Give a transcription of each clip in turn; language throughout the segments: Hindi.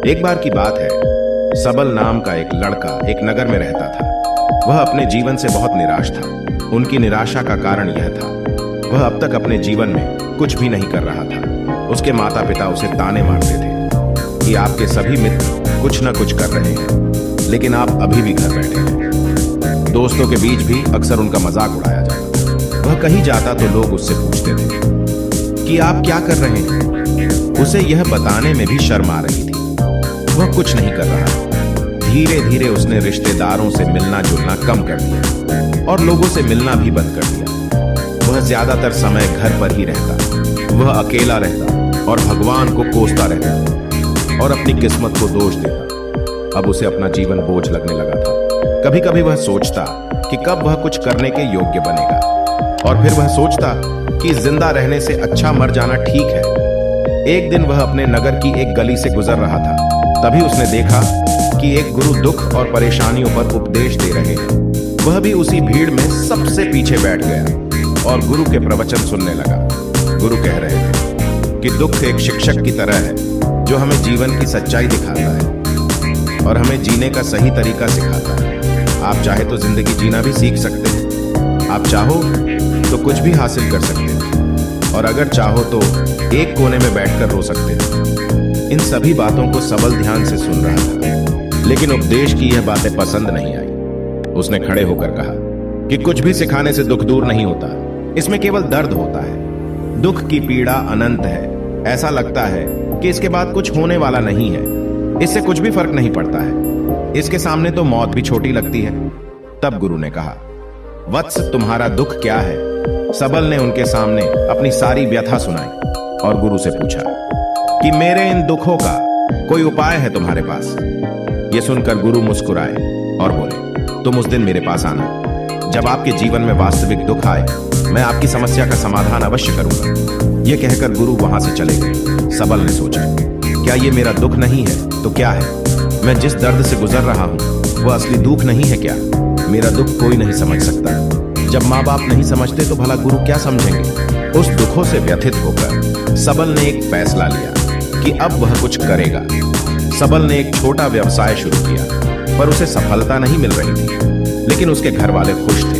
एक बार की बात है, सबल नाम का एक लड़का एक नगर में रहता था। वह अपने जीवन से बहुत निराश था। उनकी निराशा का कारण यह था, वह अब तक अपने जीवन में कुछ भी नहीं कर रहा था। उसके माता पिता उसे ताने मारते थे कि आपके सभी मित्र कुछ न कुछ कर रहे हैं, लेकिन आप अभी भी घर बैठे हैं। दोस्तों के बीच भी अक्सर उनका मजाक उड़ाया जाता। वह कहीं जाता तो लोग उससे पूछते थे कि आप क्या कर रहे हैं। उसे यह बताने में भी शर्म आ रही थी। वह कुछ नहीं कर रहा। धीरे धीरे उसने रिश्तेदारों से मिलना जुलना कम कर दिया और लोगों से मिलना भी बंद कर दिया। वह ज्यादातर समय घर पर ही रहता। वह अकेला रहता और भगवान को कोसता रहता और अपनी किस्मत को दोष देता। अब उसे अपना जीवन बोझ लगने लगा था। कभी कभी वह सोचता कि कब वह कुछ करने के योग्य बनेगा, और फिर वह सोचता कि जिंदा रहने से अच्छा मर जाना ठीक है। एक दिन वह अपने नगर की एक गली से गुजर रहा था। तभी उसने देखा कि एक गुरु दुख और परेशानियों पर उपदेश दे रहे हैं। वह भी उसी भीड़ में सबसे पीछे बैठ गया और गुरु के प्रवचन सुनने लगा। गुरु कह रहे थे कि दुख एक शिक्षक की तरह है जो हमें जीवन की सच्चाई दिखाता है और हमें जीने का सही तरीका सिखाता है। आप चाहे तो जिंदगी जीना भी सीख सकते हैं। आप चाहो तो कुछ भी हासिल कर सकते हैं, और अगर चाहो तो एक कोने में बैठकर रो सकते हैं। इन सभी बातों को सबल ध्यान से सुन रहा था, लेकिन उपदेश की यह बातें पसंद नहीं आई। उसने खड़े होकर कहा कि कुछ भी सिखाने से दुख दूर नहीं होता, इसमें केवल दर्द होता है। दुख की पीड़ा अनंत है। ऐसा लगता है कि इसके बाद कुछ होने वाला नहीं है। इससे कुछ भी फर्क नहीं पड़ता है। इसके सामने तो मौत भी छोटी लगती है। तब गुरु ने कहा, वत्स, तुम्हारा दुख क्या है? सबल ने उनके सामने अपनी सारी व्यथा सुनाई और गुरु से पूछा कि मेरे इन दुखों का कोई उपाय है तुम्हारे पास? यह सुनकर गुरु मुस्कुराए और बोले, तुम उस दिन मेरे पास आना जब आपके जीवन में वास्तविक दुख आए। मैं आपकी समस्या का समाधान अवश्य करूंगा। यह कहकर गुरु वहां से चले गए। सबल ने सोचा, क्या ये मेरा दुख नहीं है तो क्या है? मैं जिस दर्द से गुजर रहा हूं वह असली दुख नहीं है क्या? मेरा दुख कोई नहीं समझ सकता। जब माँ बाप नहीं समझते तो भला गुरु क्या समझेंगे? उस दुखों से व्यथित होकर सबल ने एक फैसला लिया कि अब वह कुछ करेगा। सबल ने एक छोटा व्यवसाय शुरू किया, पर उसे सफलता नहीं मिल रही थी। लेकिन उसके घर वाले खुश थे।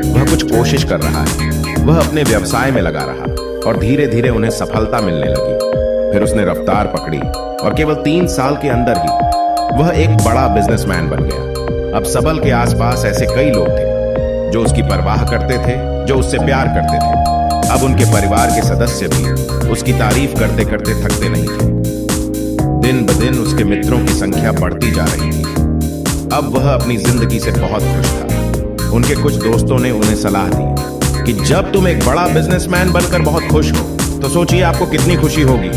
वह कुछ कोशिश कर रहा है। वह अपने व्यवसाय में लगा रहा और धीरे धीरे उन्हें सफलता मिलने लगी। फिर उसने रफ्तार पकड़ी और केवल 3 साल के अंदर ही वह एक बड़ा बिजनेसमैन बन गया। अब सबल के आसपास ऐसे कई लोग थे जो उसकी परवाह करते थे, जो उससे प्यार करते थे। अब उनके परिवार के सदस्य भी उसकी तारीफ करते करते थकते नहीं थे। दिन ब दिन उसके मित्रों की संख्या बढ़ती जा रही थी। अब वह अपनी जिंदगी से बहुत खुश था। उनके कुछ दोस्तों ने उन्हें सलाह दी कि जब तुम एक बड़ा बिजनेसमैन बनकर बहुत खुश हो तो सोचिए आपको कितनी खुशी होगी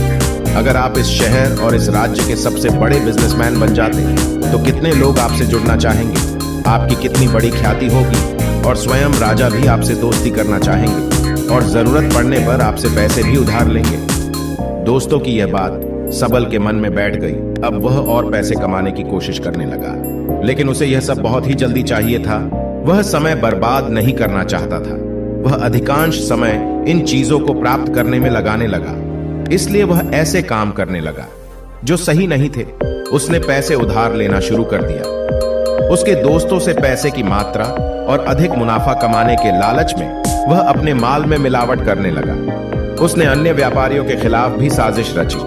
अगर आप इस शहर और इस राज्य के सबसे बड़े बिजनेसमैन बन जाते तो कितने लोग आपसे जुड़ना चाहेंगे। आपकी कितनी बड़ी ख्याति होगी और स्वयं राजा भी आपसे दोस्ती करना चाहेंगे और जरूरत पड़ने पर आपसे पैसे भी उधार लेंगे। दोस्तों की यह बात सबल के मन में बैठ गई। अब वह और पैसे कमाने की कोशिश करने लगा, लेकिन उसे यह सब बहुत ही जल्दी चाहिए था। वह समय बर्बाद नहीं करना चाहता था। वह अधिकांश समय इन चीजों को प्राप्त करने में लगाने लगा। इसलिए वह ऐसे काम करने लगा जो सही नहीं थे। उसने पैसे उधार लेना शुरू कर दिया। उसके दोस्तों से पैसे की मात्रा और अधिक मुनाफा कमाने के लालच में वह अपने माल में मिलावट करने लगा। उसने अन्य व्यापारियों के खिलाफ भी साजिश रची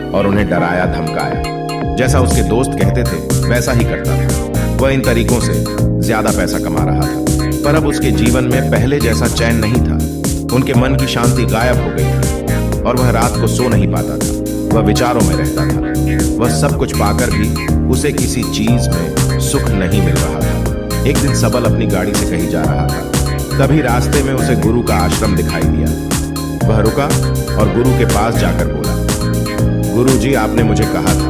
और उन्हें डराया धमकाया। जैसा उसके दोस्त कहते थे वैसा ही करता था। वह इन तरीकों से ज्यादा पैसा कमा रहा था, पर अब उसके जीवन में पहले जैसा चैन नहीं था। उनके मन की शांति गायब हो गई थी और वह रात को सो नहीं पाता था। वह विचारों में रहता था। वह सब कुछ पाकर भी उसे किसी चीज में सुख नहीं मिल रहा था। एक दिन सबल अपनी गाड़ी से कहीं जा रहा था। तभी रास्ते में उसे गुरु का आश्रम दिखाई दिया। वह रुका और गुरु के पास जाकर बोला, गुरु जी, आपने मुझे कहा था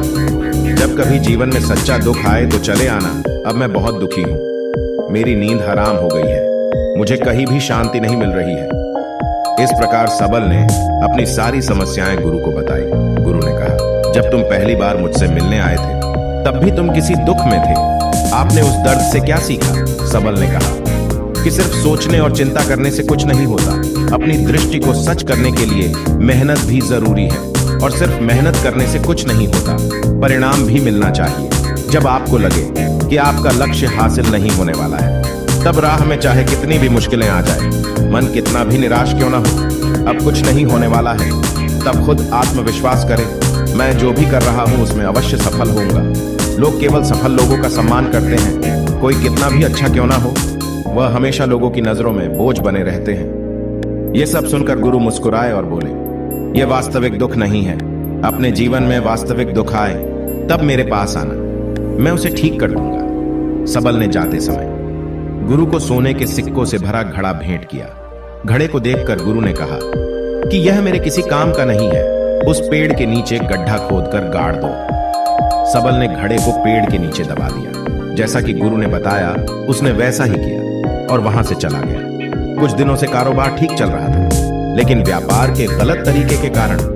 जब कभी जीवन में सच्चा दुख आए तो चले आना। अब मैं बहुत दुखी हूं। मेरी नींद हराम हो गई है। मुझे कहीं भी शांति नहीं मिल रही है। इस प्रकार सबल ने अपनी सारी समस्याएं गुरु को बताई। गुरु ने कहा, जब तुम पहली बार मुझसे मिलने आए थे तब भी तुम किसी दुख में थे। आपने उस दर्द से क्या सीखा? सबल ने कहा कि सिर्फ सोचने और चिंता करने से कुछ नहीं होता। अपनी दृष्टि को सच करने के लिए मेहनत भी जरूरी है। और सिर्फ मेहनत करने से कुछ नहीं होता, परिणाम भी मिलना चाहिए। जब आपको लगे कि आपका लक्ष्य हासिल नहीं होने वाला है, तब राह में चाहे कितनी भी मुश्किलें आ जाए, मन कितना भी निराश क्यों ना हो, अब कुछ नहीं होने वाला है, तब खुद आत्मविश्वास करें, मैं जो भी कर रहा हूं उसमें अवश्य सफल होऊंगा। लोग केवल सफल लोगों का सम्मान करते हैं, कोई कितना भी अच्छा क्यों ना हो, वह हमेशा लोगों की नजरों में बोझ बने रहते हैं। ये सब सुनकर गुरु मुस्कुराए और बोले, यह वास्तविक दुख नहीं है। अपने जीवन में वास्तविक दुख आए तब मेरे पास आना, मैं उसे ठीक कर दूंगा। सबल ने जाते समय गुरु को सोने के सिक्कों से भरा घड़ा भेंट किया। घड़े को देखकर गुरु ने कहा कि यह मेरे किसी काम का नहीं है, उस पेड़ के नीचे गड्ढा खोदकर गाड़ दो। सबल ने घड़े को पेड़ के नीचे दबा दिया। जैसा कि गुरु ने बताया, उसने वैसा ही किया और वहां से चला गया। कुछ दिनों से कारोबार ठीक चल रहा था, लेकिन व्यापार के गलत तरीके के कारण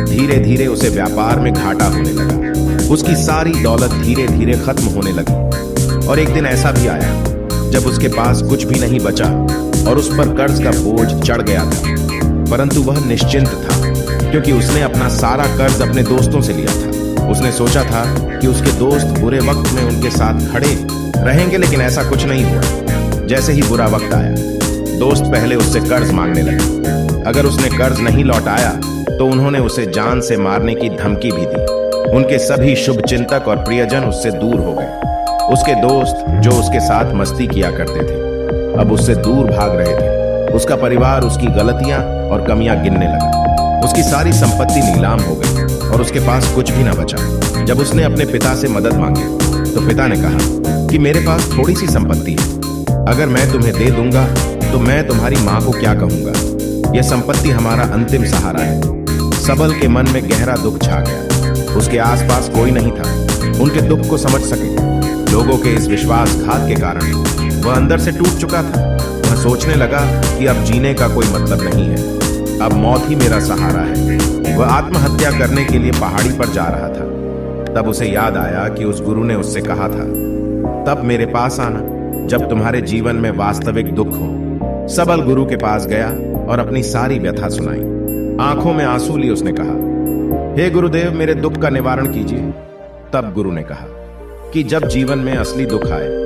धीरे धीरे उसे व्यापार में घाटा होने लगा। उसकी सारी दौलत धीरे धीरे खत्म होने लगी और एक दिन ऐसा भी आया जब उसके पास कुछ भी नहीं बचा और उस पर कर्ज का बोझ चढ़ गया था। परंतु वह निश्चिंत था, क्योंकि उसने अपना सारा कर्ज अपने दोस्तों से लिया था। उसने सोचा था कि उसके दोस्त बुरे वक्त में उनके साथ खड़े रहेंगे, लेकिन ऐसा कुछ नहीं हुआ। जैसे ही बुरा वक्त आया, दोस्त पहले उससे कर्ज मांगने लगे। अगर उसने कर्ज नहीं लौटाया तो उन्होंने उसे जान से मारने की धमकी भी दी। उनके सभी शुभ चिंतक और प्रियजन उससे दूर हो गए। उसके दोस्त जो उसके साथ मस्ती किया करते थे, अब उससे दूर भाग रहे थे। उसका परिवार उसकी गलतियां और कमियां गिनने लगा। उसकी सारी संपत्ति नीलाम हो गई और उसके पास कुछ भी न बचा। जब उसने अपने पिता से मदद मांगी तो पिता ने कहा कि मेरे पास थोड़ी सी संपत्ति है, अगर मैं तुम्हें दे दूंगा तो मैं तुम्हारी मां को क्या कहूंगा। यह संपत्ति हमारा अंतिम सहारा है। सबल के मन में गहरा दुख छा गया। उसके आसपास कोई नहीं था उनके दुख को समझ सके। लोगों के इस विश्वासघात के कारण वह अंदर से टूट चुका था। वह सोचने लगा कि अब जीने का कोई मतलब नहीं है, अब मौत ही मेरा सहारा है। वह आत्महत्या करने के लिए पहाड़ी पर जा रहा था। तब उसे याद आया कि उस गुरु ने उससे कहा था, तब मेरे पास आना जब तुम्हारे जीवन में वास्तविक दुख हो। सबल गुरु के पास गया और अपनी सारी व्यथा सुनाई। आंखों में आंसू लिए उसने कहा, हे गुरुदेव, मेरे दुख का निवारण कीजिए। तब गुरु ने कहा कि जब जीवन में असली दुख आए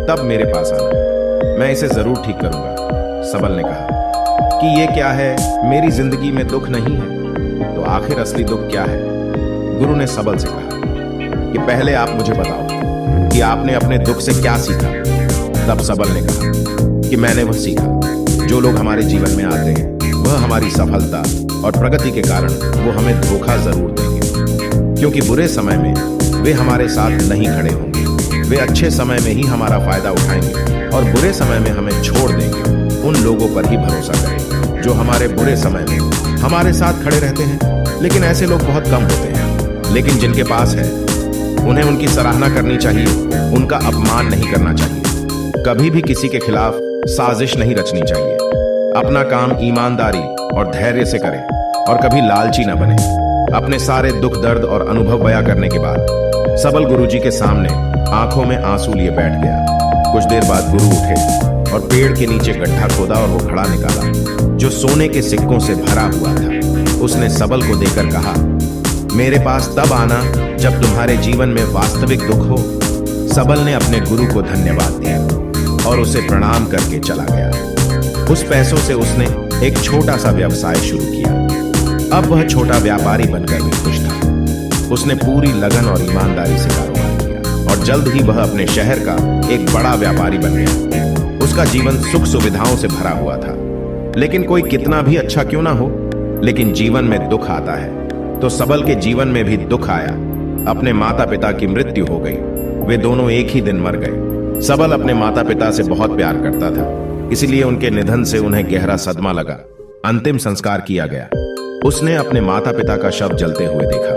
तब मेरे पास आना, मैं इसे जरूर ठीक करूंगा। सबल ने कहा कि ये क्या है, मेरी जिंदगी में दुख नहीं है तो आखिर असली दुख क्या है। गुरु ने सबल से कहा कि पहले आप मुझे बताओ कि आपने अपने दुख से क्या सीखा। तब सबल ने कहा कि मैंने वह सीखा, जो लोग हमारे जीवन में आते हैं वह हमारी सफलता और प्रगति के कारण वो हमें धोखा जरूर देंगे, क्योंकि बुरे समय में वे हमारे साथ नहीं खड़े होंगे। वे अच्छे समय में ही हमारा फायदा उठाएंगे और बुरे समय में हमें छोड़ देंगे। उन लोगों पर ही भरोसा करें जो हमारे बुरे समय में हमारे साथ खड़े रहते हैं, लेकिन ऐसे लोग बहुत कम होते हैं। लेकिन जिनके पास है उन्हें उनकी सराहना करनी चाहिए, उनका अपमान नहीं करना चाहिए। कभी भी किसी के खिलाफ साजिश नहीं रचनी चाहिए। अपना काम ईमानदारी और धैर्य से करें और कभी लालची न बने। अपने सारे दुख दर्द और अनुभव बयां करने के बाद सबल गुरुजी के सामने आंखों में आंसू लिए बैठ गया। कुछ देर बाद गुरु उठे और पेड़ के नीचे गड्ढा खोदा और वो घड़ा निकाला जो सोने के सिक्कों से भरा हुआ था। उसने सबल को देकर कहा, मेरे पास तब आना जब तुम्हारे जीवन में वास्तविक दुख हो। सबल ने अपने गुरु को धन्यवाद दिया और उसे प्रणाम करके चला गया। उस पैसों से उसने एक छोटा सा व्यवसाय शुरू किया। अब वह छोटा व्यापारी बनकर भी खुश था। उसने पूरी लगन और ईमानदारी से कारोबार किया और जल्द ही वह अपने शहर का एक बड़ा व्यापारी बन गया। उसका जीवन सुख सुविधाओं से भरा हुआ था। लेकिन कोई कितना भी अच्छा क्यों ना हो, लेकिन जीवन में दुख आता है। तो सबल के जीवन में भी दुख आया। अपने माता पिता की मृत्यु हो गई। वे दोनों एक ही दिन मर गए। सबल अपने माता पिता से बहुत प्यार करता था, इसलिए उनके निधन से उन्हें गहरा सदमा लगा। अंतिम संस्कार किया गया। उसने अपने माता पिता का शव जलते हुए देखा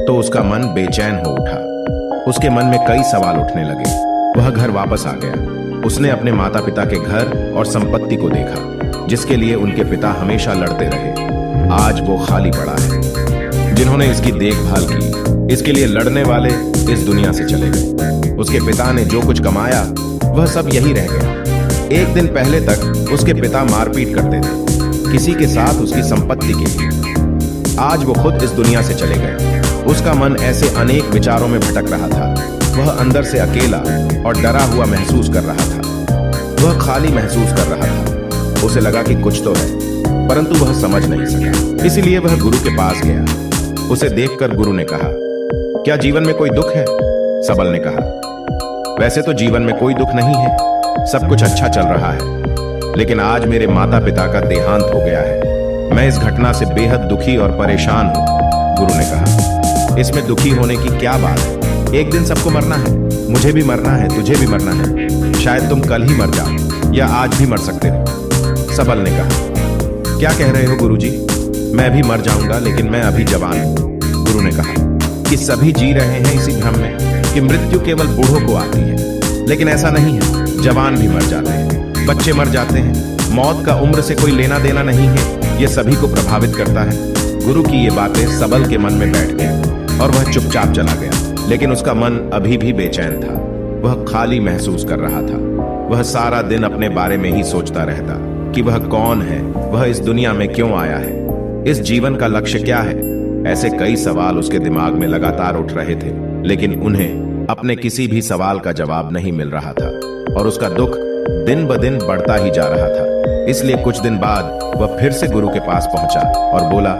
तो उसका मन बेचैन हो उठा। उसके मन में कई सवाल उठने लगे। वह घर वापस आ गया। उसने अपने माता पिता के घर और संपत्ति को देखा, जिसके लिए उनके पिता हमेशा लड़ते रहे। आज वो खाली पड़ा है। जिन्होंने इसकी देखभाल की, इसके लिए लड़ने वाले इस दुनिया से चले गए। उसके पिता ने जो कुछ कमाया वह सब यही रह गया। एक दिन पहले तक उसके पिता मारपीट करते थे किसी के साथ उसकी संपत्ति के लिए। आज वो खुद इस दुनिया से चले गए। उसका मन ऐसे अनेक विचारों में भटक रहा था। वह अंदर से अकेला और डरा हुआ महसूस कर रहा था। वह खाली महसूस कर रहा था। उसे लगा कि कुछ तो है, परंतु वह समझ नहीं सका। इसीलिए वह गुरु के पास गया। उसे देखकर गुरु ने कहा, क्या जीवन में कोई दुख है? सबल ने कहा, वैसे तो जीवन में कोई दुख नहीं है, सब कुछ अच्छा चल रहा है, लेकिन आज मेरे माता पिता का देहांत हो गया है। मैं इस घटना से बेहद दुखी और परेशान हूं। गुरु ने कहा, इसमें दुखी होने की क्या बात है? एक दिन सबको मरना है, मुझे भी मरना है, तुझे भी मरना है। शायद तुम कल ही मर जाओ या आज भी मर सकते हो। सबल ने कहा, क्या कह रहे हो गुरुजी? मैं भी मर जाऊंगा, लेकिन मैं अभी जवान हूं। गुरु ने कहा कि सभी जी रहे हैं इसी भ्रम में कि मृत्यु केवल बूढ़ों को आती है, लेकिन ऐसा नहीं है। जवान भी मर जाते हैं, बच्चे मर जाते हैं। मौत का उम्र से कोई लेना देना नहीं है, यह सभी को प्रभावित करता है। गुरु की ये बातें सबल के मन में बैठ गई और वह चुपचाप चला गया। लेकिन उसका मन अभी भी बेचैन था। वह खाली महसूस कर रहा था। वह सारा दिन अपने बारे में ही सोचता रहता कि वह कौन है, वह इस दुनिया में क्यों आया है, इस जीवन का लक्ष्य क्या है। ऐसे कई सवाल उसके दिमाग में लगातार उठ रहे थे, लेकिन उन्हें अपने किसी भी सवाल का जवाब नहीं मिल रहा था और उसका दुख दिन ब दिन बढ़ता ही जा रहा था। इसलिए कुछ दिन बाद वह फिर से गुरु के पास पहुंचा और बोला,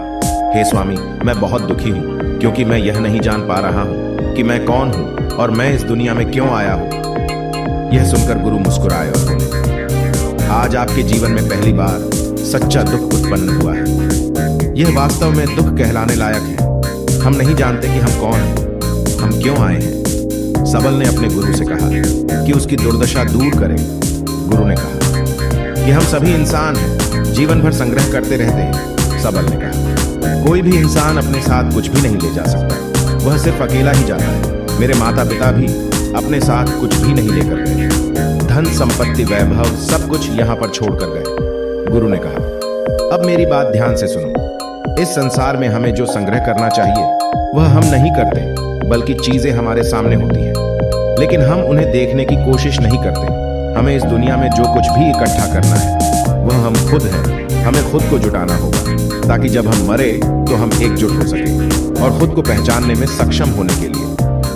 हे स्वामी, मैं बहुत दुखी हूं, क्योंकि मैं यह नहीं जान पा रहा हूं कि मैं कौन हूं और मैं इस दुनिया में क्यों आया हूं। यह सुनकर गुरु मुस्कुराए और बोले, आज आपके जीवन में पहली बार सच्चा दुख उत्पन्न हुआ है। यह वास्तव में दुख कहलाने लायक है। हम नहीं जानते कि हम कौन हैं, हम क्यों आए हैं। सबल ने अपने गुरु से कहा कि उसकी दुर्दशा दूर करें। गुरु ने कहा कि हम सभी इंसान हैं, जीवन भर संग्रह करते रहते हैं। सबल ने कहा, कोई भी इंसान अपने साथ कुछ भी नहीं ले जा सकता, वह सिर्फ अकेला ही जाता है। मेरे माता पिता भी अपने साथ कुछ भी नहीं लेकर गए। धन संपत्ति वैभव सब कुछ यहाँ पर छोड़कर गए। गुरु ने कहा, अब मेरी बात ध्यान से सुनो। इस संसार में हमें जो संग्रह करना चाहिए वह हम नहीं करते, बल्कि चीजें हमारे सामने होती हैं, लेकिन हम उन्हें देखने की कोशिश नहीं करते। हमें इस दुनिया में जो कुछ भी इकट्ठा करना है वह हम खुद हैं। हमें खुद को जुटाना होगा, ताकि जब हम मरे तो हम एकजुट हो सके और खुद को पहचानने में सक्षम होने के लिए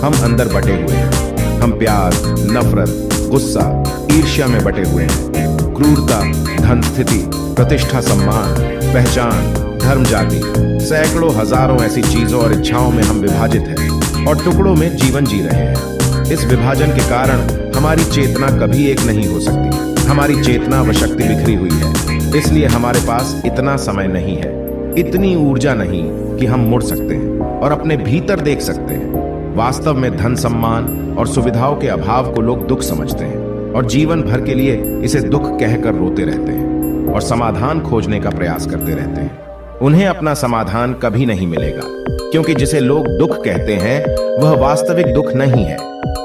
हम अंदर बटे हुए हैं। हम प्यार, नफरत, गुस्सा, ईर्ष्या में बटे हुए हैं। क्रूरता, धन, स्थिति, प्रतिष्ठा, सम्मान, पहचान, धर्म, जाति, सैकड़ों हजारों ऐसी चीजों और इच्छाओं में हम विभाजित हैं और टुकड़ों में जीवन जी रहे हैं। इस विभाजन के कारण हमारी चेतना कभी एक नहीं हो सकती। हमारी चेतना व शक्ति बिखरी हुई है, इसलिए हमारे पास इतना समय नहीं है, इतनी ऊर्जा नहीं कि हम मुड़ सकते हैं और अपने भीतर देख सकते हैं। वास्तव में धन, सम्मान और सुविधाओं के अभाव को लोग दुख समझते हैं और जीवन भर के लिए इसे दुख कहकर रोते रहते हैं और समाधान खोजने का प्रयास करते रहते हैं। उन्हें अपना समाधान कभी नहीं मिलेगा, क्योंकि जिसे लोग दुख कहते हैं वह वास्तविक दुख नहीं है।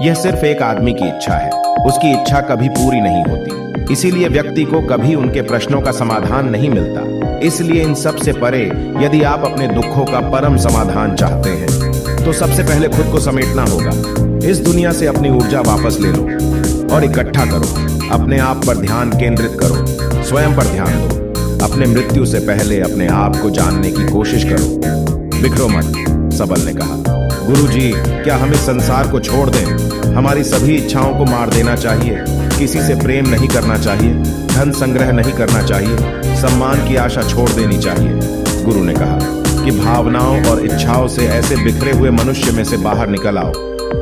यह सिर्फ एक आदमी की इच्छा है। उसकी इच्छा कभी पूरी नहीं होती, इसीलिए व्यक्ति को कभी उनके प्रश्नों का समाधान नहीं मिलता। इसलिए इन सब से परे यदि आप अपने दुखों का परम समाधान चाहते हैं तो सबसे पहले खुद को समेटना होगा। इस दुनिया से अपनी ऊर्जा वापस ले लो और इकट्ठा करो। अपने आप पर ध्यान केंद्रित करो, स्वयं पर ध्यान दो। अपने मृत्यु से पहले अपने आप को जानने की कोशिश करो। बिखरो मत, सबल ने कहा। गुरुजी, क्या हम इस संसार को छोड़ दें? हमारी सभी इच्छाओं को मार देना चाहिए। किसी से प्रेम नहीं करना चाहिए, धन संग्रह नहीं करना चाहिए, सम्मान की आशा छोड़ देनी चाहिए। गुरु ने कहा कि भावनाओं और इच्छाओं से ऐसे बिखरे हुए मनुष्य में से बाहर निकल आओ,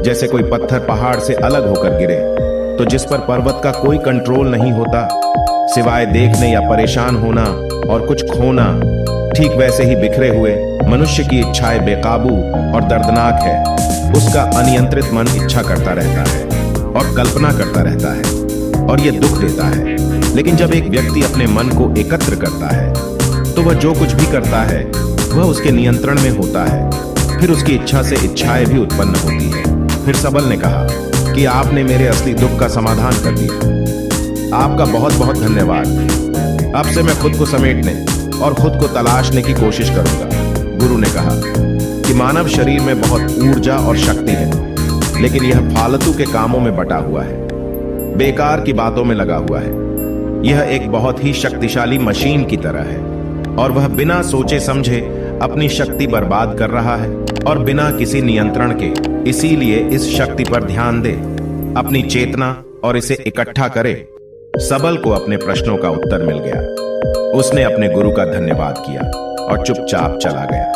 जैसे कोई पत्थर पहाड़ से अलग होकर गिरे तो जिस पर पर्वत का कोई कंट्रोल नहीं होता सिवाय देखने या परेशान होना और कुछ खोना। ठीक वैसे ही बिखरे हुए मनुष्य की इच्छाएं बेकाबू और दर्दनाक है। उसका अनियंत्रित मन इच्छा करता रहता है और कल्पना करता रहता है और यह दुख देता है। लेकिन जब एक व्यक्ति अपने मन को एकत्र करता है तो वह जो कुछ भी करता है वह उसके नियंत्रण में होता है। फिर उसकी इच्छा से इच्छाएं भी उत्पन्न होती है। फिर सबल ने कहा कि आपने मेरे असली दुख का समाधान कर दिया। आपका बहुत बहुत धन्यवाद। अब से मैं खुद को समेटने और खुद को तलाशने की कोशिश करूंगा। गुरु ने कहा कि मानव शरीर में बहुत ऊर्जा और शक्ति है, लेकिन यह फालतू के कामों में बटा हुआ है, बेकार की बातों में लगा हुआ है। यह एक बहुत ही शक्तिशाली मशीन की तरह है और वह बिना सोचे समझे अपनी शक्ति बर्बाद कर रहा है और बिना किसी नियंत्रण के, इसीलिए इस शक्ति पर ध्यान दे, अपनी चेतना और इसे इकट्ठा करे। सबल को अपने प्रश्नों का उत्तर मिल गया। उसने अपने गुरु का धन्यवाद किया और चुपचाप चला गया।